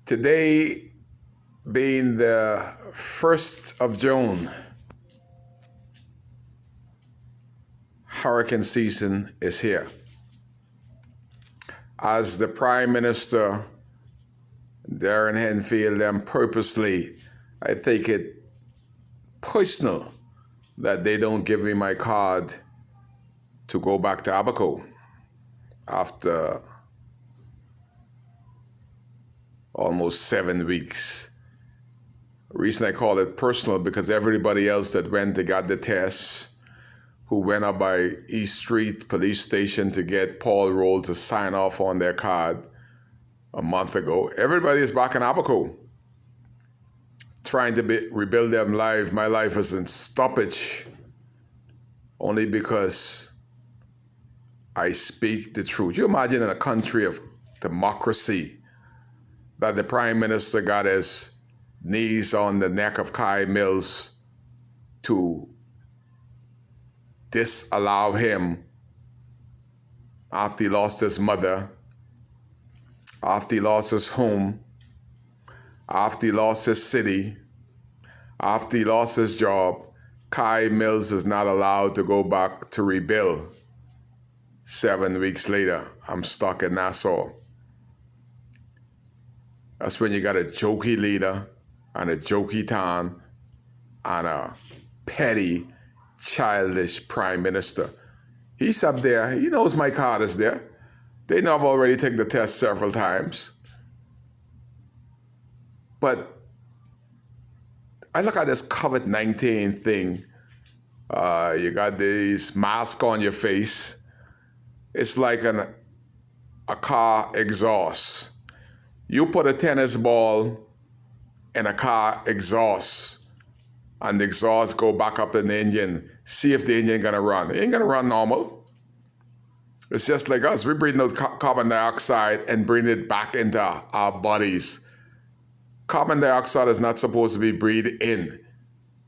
Today being the 1st of June, hurricane season is here. As the Prime Minister, Darren Henfield, and purposely, I take it personal that they don't give me my card to go back to Abaco after almost 7 weeks. The reason I call it personal because everybody else that went to got the tests, who went up by East Street Police Station to get Paul Roll to sign off on their card a month ago, everybody is back in Abaco trying to rebuild their life. My life is in stoppage only because I speak the truth. You imagine in a country of democracy that the Prime Minister got his knees on the neck of Kai Mills to disallow him after he lost his mother, after he lost his home, after he lost his city, after he lost his job. Kai Mills is not allowed to go back to rebuild. 7 weeks later, I'm stuck in Nassau. That's when you got a jokey leader and a jokey town and a petty, childish Prime Minister. He's up there. He knows my card is there. They know I've already taken the test several times. But I look at this COVID-19 thing. You got these masks on your face. It's like a car exhaust. You put a tennis ball in a car exhaust, and the exhaust go back up in the engine. See if the engine gonna run. It ain't gonna run normal. It's just like us. We breathe out carbon dioxide and bring it back into our bodies. Carbon dioxide is not supposed to be breathed in.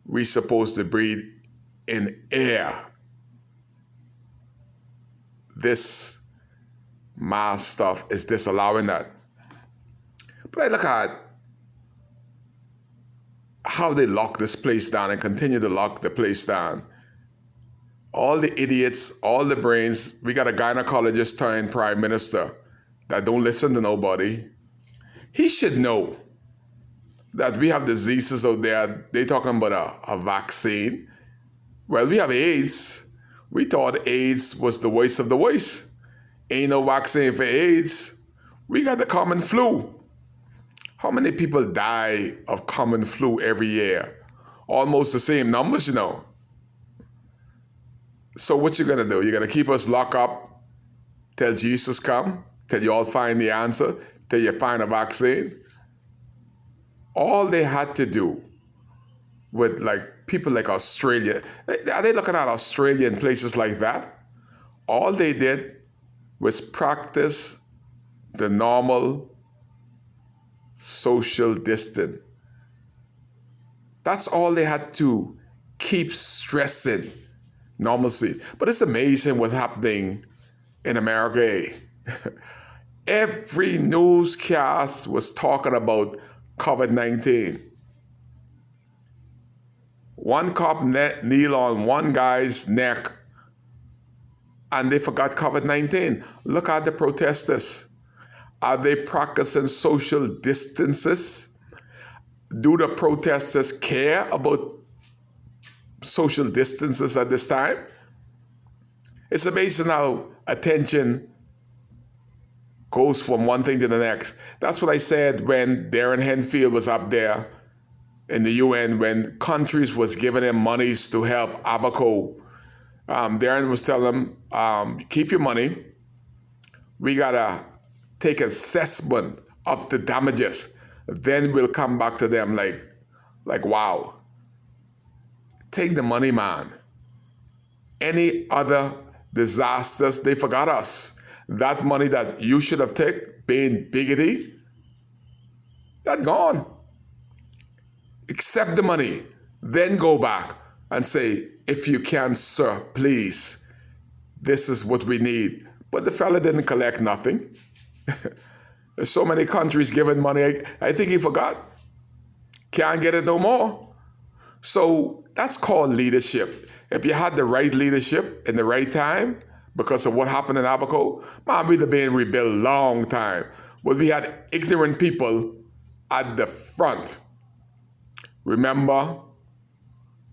We're supposed to breathe in air. This mask stuff is disallowing that. But I look at how they lock this place down and continue to lock the place down. All the idiots, all the brains. We got a gynecologist turned Prime Minister that don't listen to nobody. He should know that we have diseases out there. They talking about a vaccine. Well, we have AIDS. We thought AIDS was the worst of the worst. Ain't no vaccine for AIDS. We got the common flu. How many people die of common flu every year? Almost the same numbers, you know. So what you gonna do? You're gonna keep us locked up till Jesus come, till you all find the answer, till you find a vaccine? All they had to do with like people like Australia, are they looking at Australia and places like that? All they did was practice the normal social distance. That's all they had to keep stressing, normalcy. But it's amazing what's happening in America. Every newscast was talking about COVID-19. One cop kneel on one guy's neck and they forgot COVID-19. Look at the protesters. Are they practicing social distances? Do the protesters care about social distances at this time? It's amazing how attention goes from one thing to the next. That's what I said when Darren Henfield was up there in the UN, when countries was giving him monies to help Abaco. Darren was telling them, keep your money. We gotta take assessment of the damages. Then we'll come back to them like wow. Take the money, man. Any other disasters, they forgot us. That money that you should have taken, being biggity, that gone. Accept the money, then go back and say, if you can, sir, please, this is what we need. But the fella didn't collect nothing. There's so many countries giving money. I think he forgot. Can't get it no more. So that's called leadership. If you had the right leadership in the right time, because of what happened in Abaco, man, we'd have been rebuilt long time. But we had ignorant people at the front. Remember,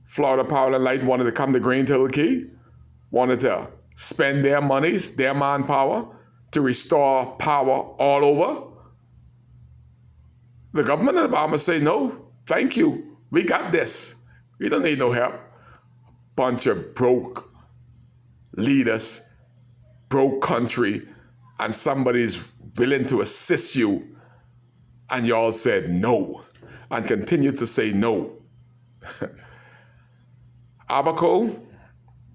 Florida Power and Light wanted to come to Greenhill Key, wanted to spend their monies, their manpower, to restore power all over. The government of Obama say, no, thank you. We got this. We don't need no help. Bunch of broke leaders, broke country, and somebody's willing to assist you. And y'all said no, and continue to say no. Abaco,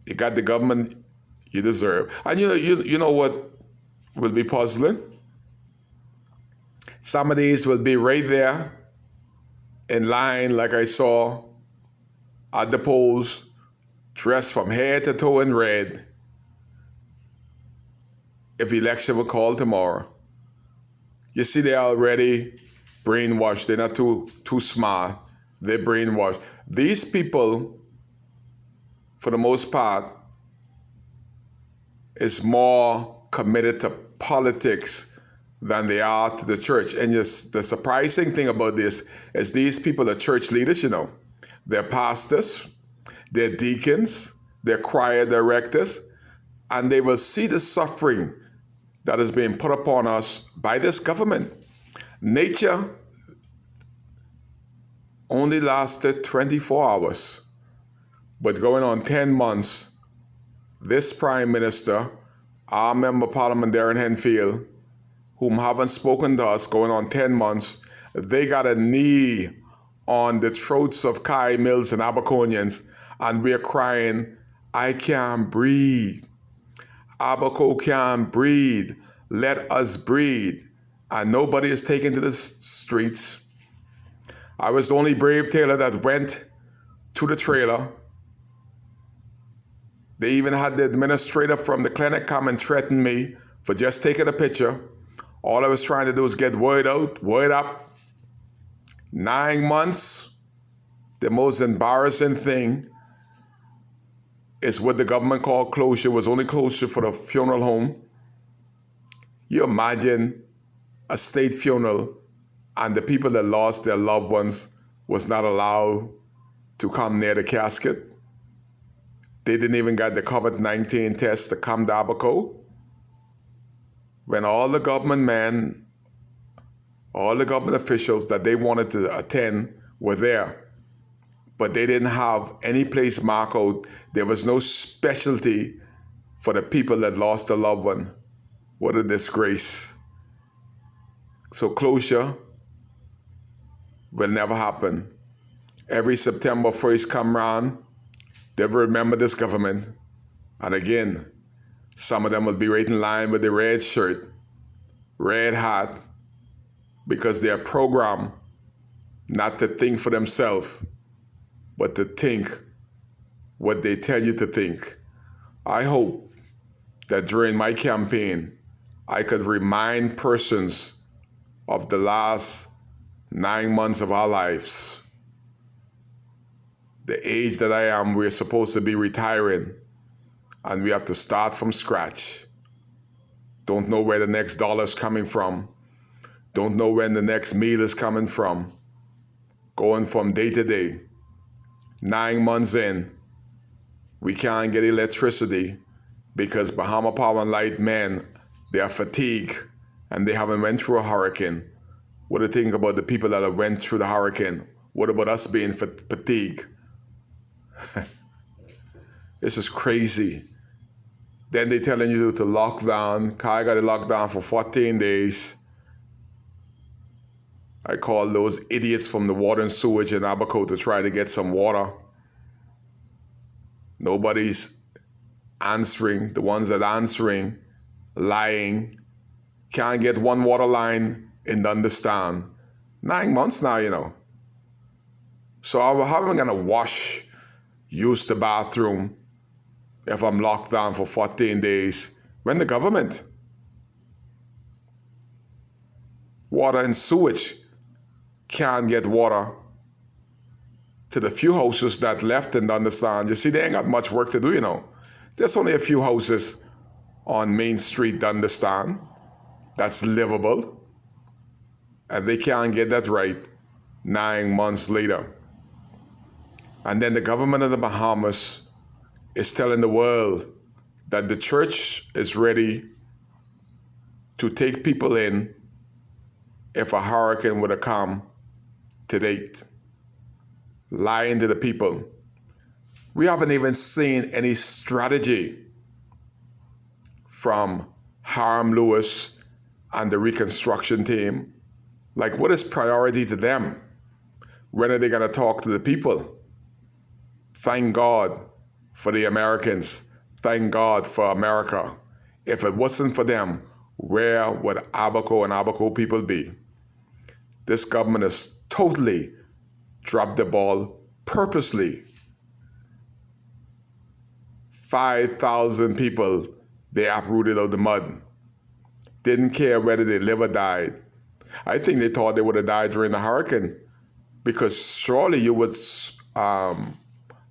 you got the government you deserve. And you know what will be puzzling? Some of these will be right there in line, like I saw at the polls, dressed from head to toe in red, if the election were called tomorrow. You see, they're already brainwashed. They're not too smart. They're brainwashed. These people, for the most part, is more committed to politics than they are to the church. And just the surprising thing about this is these people are church leaders, They're pastors, they're deacons, they're choir directors, and they will see the suffering that is being put upon us by this government. Nature only lasted 24 hours, but going on 10 months, this Prime Minister, our Member of Parliament, Darren Henfield, whom haven't spoken to us, going on 10 months, they got a knee on the throats of Kai Mills and Abaconians, and we're crying, I can't breathe. Abaco can't breathe. Let us breathe. And nobody is taken to the streets. I was the only brave tailor that went to the trailer. They even had the administrator from the clinic come and threaten me for just taking a picture. All I was trying to do was get word out, word up. 9 months, the most embarrassing thing is what the government called closure, was only closure for the funeral home. You imagine a state funeral and the people that lost their loved ones was not allowed to come near the casket. They didn't even get the COVID-19 test to come to Abaco. When all the government men, all the government officials that they wanted to attend were there, but they didn't have any place marked out. There was no specialty for the people that lost a loved one. What a disgrace. So closure will never happen. Every September 1st come round, they will remember this government. And again, some of them will be right in line with the red shirt, red hat, because they are programmed not to think for themselves, but to think what they tell you to think. I hope that during my campaign, I could remind persons of the last 9 months of our lives. The age that I am, we're supposed to be retiring, and we have to start from scratch. Don't know where the next dollar is coming from. Don't know when the next meal is coming from. Going from day to day. 9 months in, we can't get electricity because Bahama Power and Light men, they are fatigued and they haven't went through a hurricane. What do you think about the people that have went through the hurricane? What about us being fatigued? This is crazy. Then they telling you to lock down. Kai got a lockdown for 14 days. I called those idiots from the water and sewage in Abaco to try to get some water. Nobody's answering. The ones that are answering, lying. Can't get one water line in Dundestown. 9 months now, So how am I going to wash, use the bathroom if I'm locked down for 14 days? When the government? water and sewage can't get water to the few houses that left in Dundastan. You see, they ain't got much work to do, you know. There's only a few houses on Main Street, Dundastan, that's livable. And they can't get that right 9 months later. And then the government of the Bahamas is telling the world that the church is ready to take people in if a hurricane would have come to date. Lying to the people. We haven't even seen any strategy from Hiram Lewis and the reconstruction team. Like, what is priority to them? When are they going to talk to the people? Thank God for the Americans. Thank God for America. If it wasn't for them, where would Abaco and Abaco people be? This government has totally dropped the ball purposely. 5,000 people they uprooted out of the mud. Didn't care whether they lived or died. I think they thought they would have died during the hurricane, because surely you would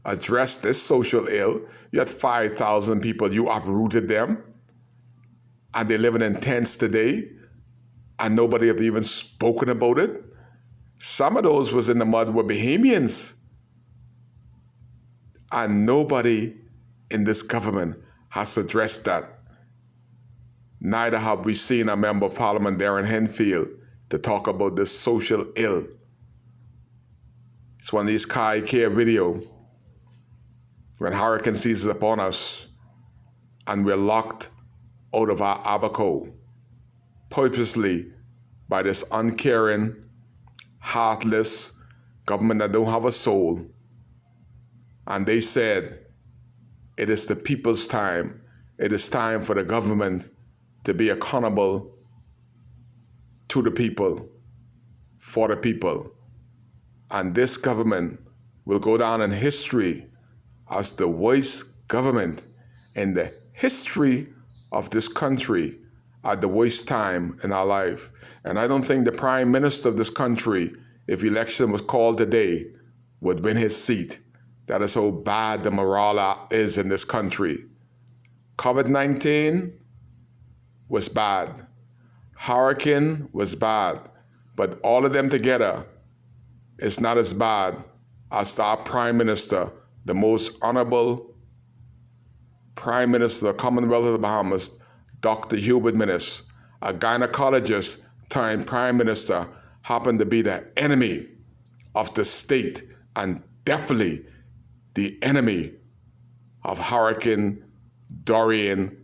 address this social ill. You had 5,000 people, you uprooted them, and they live in tents today, and nobody have even spoken about it. Some of those was in the mud were Bahamians, and nobody in this government has addressed that. Neither have we seen a member of Parliament, Darren Henfield, to talk about this social ill. It's one of these Kai Care video when hurricane seizes upon us and we're locked out of our Abaco purposely by this uncaring, heartless government that don't have a soul. And they said, it is the people's time. It is time for the government to be accountable to the people, for the people. And this government will go down in history as the worst government in the history of this country at the worst time in our life. And I don't think the Prime Minister of this country, if election was called today, would win his seat. That is how bad the morale is in this country. COVID-19 was bad. Hurricane was bad. But all of them together is not as bad as our Prime Minister, the most honorable Prime Minister of the Commonwealth of the Bahamas, Dr. Hubert Minnis, a gynecologist turned Prime Minister, happened to be the enemy of the state and definitely the enemy of Hurricane Dorian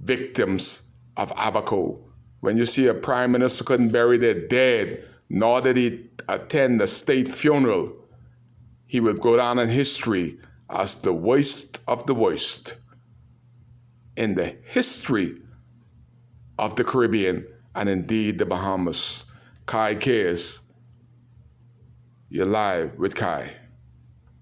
victims of Abaco. When you see a Prime Minister couldn't bury their dead, nor did he attend the state funeral, he would go down in history as the worst of the worst in the history of the Caribbean and indeed the Bahamas. Kai Cares, you're live with Kai.